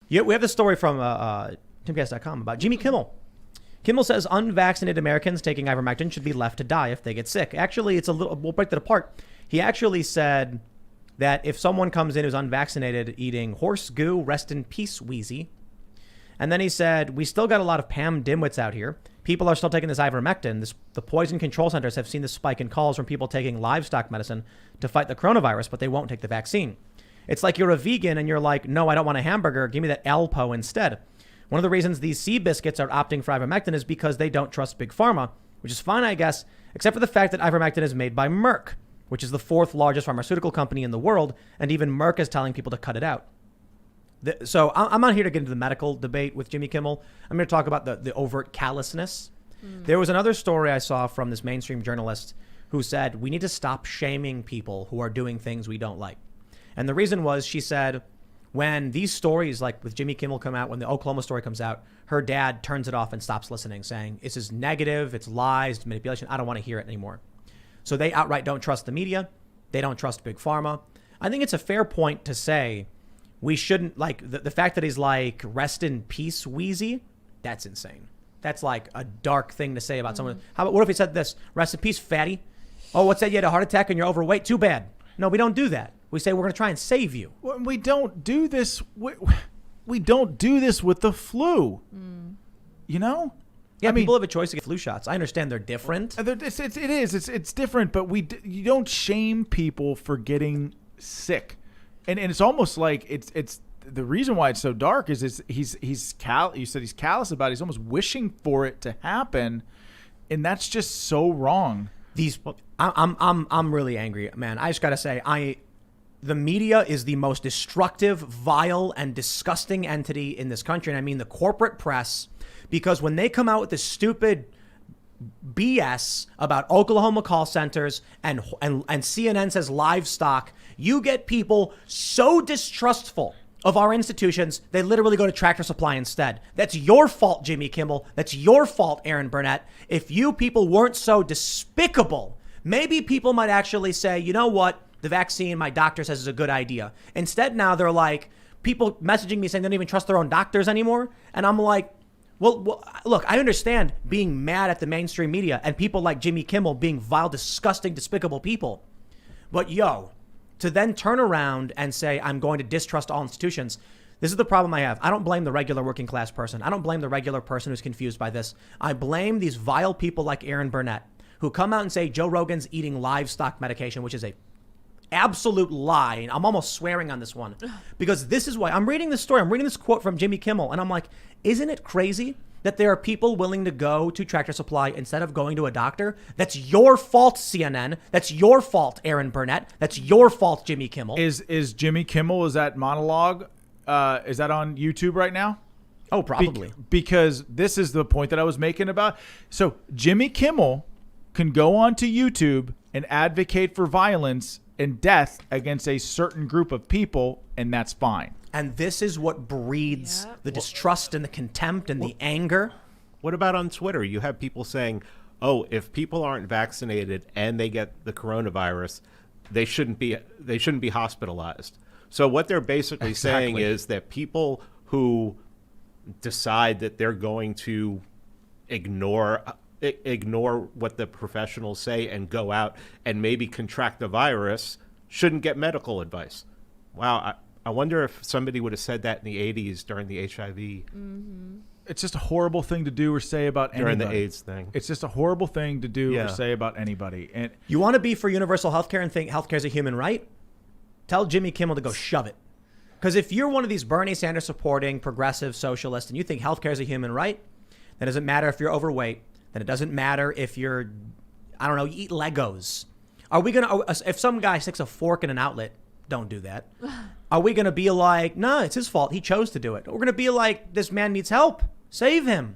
Yeah, we have this story from timcast.com about Jimmy Kimmel. Kimmel says unvaccinated Americans taking ivermectin should be left to die if they get sick. Actually, we'll break that apart. He actually said that if someone comes in who's unvaccinated eating horse goo, rest in peace, Wheezy. And then he said, we still got a lot of Pam dimwits out here. People are still taking this ivermectin. The poison control centers have seen this spike in calls from people taking livestock medicine to fight the coronavirus, but they won't take the vaccine. It's like you're a vegan and you're like, no, I don't want a hamburger. Give me that Alpo instead. One of the reasons these sea biscuits are opting for ivermectin is because they don't trust Big Pharma, which is fine, I guess, except for the fact that ivermectin is made by Merck, which is the 4th largest pharmaceutical company in the world. And even Merck is telling people to cut it out. So I'm not here to get into the medical debate with Jimmy Kimmel. I'm going to talk about the overt callousness. There was another story I saw from this mainstream journalist who said, we need to stop shaming people who are doing things we don't like. And the reason was, she said, when these stories like with Jimmy Kimmel come out, when the Oklahoma story comes out, her dad turns it off and stops listening, saying, this is negative, it's lies, it's manipulation. I don't want to hear it anymore. So they outright don't trust the media. They don't trust Big Pharma. I think it's a fair point to say we shouldn't, like, the fact that he's like, rest in peace, Wheezy, that's insane. That's like a dark thing to say about someone. How about, what if he said this? Rest in peace, fatty. Oh, what's that? You had a heart attack and you're overweight? Too bad. No, we don't do that. We say we're going to try and save you. Well, we don't do this. We don't do this with the flu. You know? Yeah, people have a choice to get flu shots. I understand they're different. It's different, but you don't shame people for getting sick. And it's almost like it's the reason why it's so dark is you said he's callous about it. He's almost wishing for it to happen, and that's just so wrong. I'm really angry, man. I just got to say, the media is the most destructive, vile, and disgusting entity in this country. And I mean the corporate press, because when they come out with this stupid BS about Oklahoma call centers and CNN says livestock, you get people so distrustful of our institutions, they literally go to Tractor Supply instead. That's your fault, Jimmy Kimmel. That's your fault, Aaron Burnett. If you people weren't so despicable, maybe people might actually say, you know what? The vaccine, my doctor says, is a good idea. Instead, now they're like, people messaging me saying they don't even trust their own doctors anymore. And I'm like, well, look, I understand being mad at the mainstream media and people like Jimmy Kimmel being vile, disgusting, despicable people. But to then turn around and say, I'm going to distrust all institutions. This is the problem I have. I don't blame the regular working class person. I don't blame the regular person who's confused by this. I blame these vile people like Aaron Burnett who come out and say Joe Rogan's eating livestock medication, which is a absolute lie. And I'm almost swearing on this one because this is why I'm reading this story. I'm reading this quote from Jimmy Kimmel and I'm like, isn't it crazy that there are people willing to go to Tractor Supply instead of going to a doctor? That's your fault, CNN. That's your fault, Aaron Burnett. That's your fault, Jimmy Kimmel. Is Jimmy Kimmel, is that monologue, is that on YouTube right now? Oh, probably. Because this is the point that I was making about. So Jimmy Kimmel can go onto YouTube and advocate for violence and death against a certain group of people, and that's fine. And this is what breeds the distrust and the contempt and the anger. What about on Twitter? You have people saying, oh, if people aren't vaccinated and they get the coronavirus, they shouldn't be hospitalized. So what they're basically saying is that people who decide that they're going to ignore what the professionals say and go out and maybe contract the virus shouldn't get medical advice. Wow. I wonder if somebody would have said that in the 80s during the HIV. Mm-hmm. It's just a horrible thing to do or say about anybody. During the AIDS thing. It's just a horrible thing to do or say about anybody. And you want to be for universal healthcare and think healthcare is a human right? Tell Jimmy Kimmel to go shove it. Because if you're one of these Bernie Sanders supporting progressive socialists and you think healthcare is a human right, then it doesn't matter if you're overweight. Then it doesn't matter if you're, I don't know, you eat Legos. Are we going to, if some guy sticks a fork in an outlet, don't do that. Are we going to be like, no, it's his fault. He chose to do it. We're going to be like, this man needs help. Save him.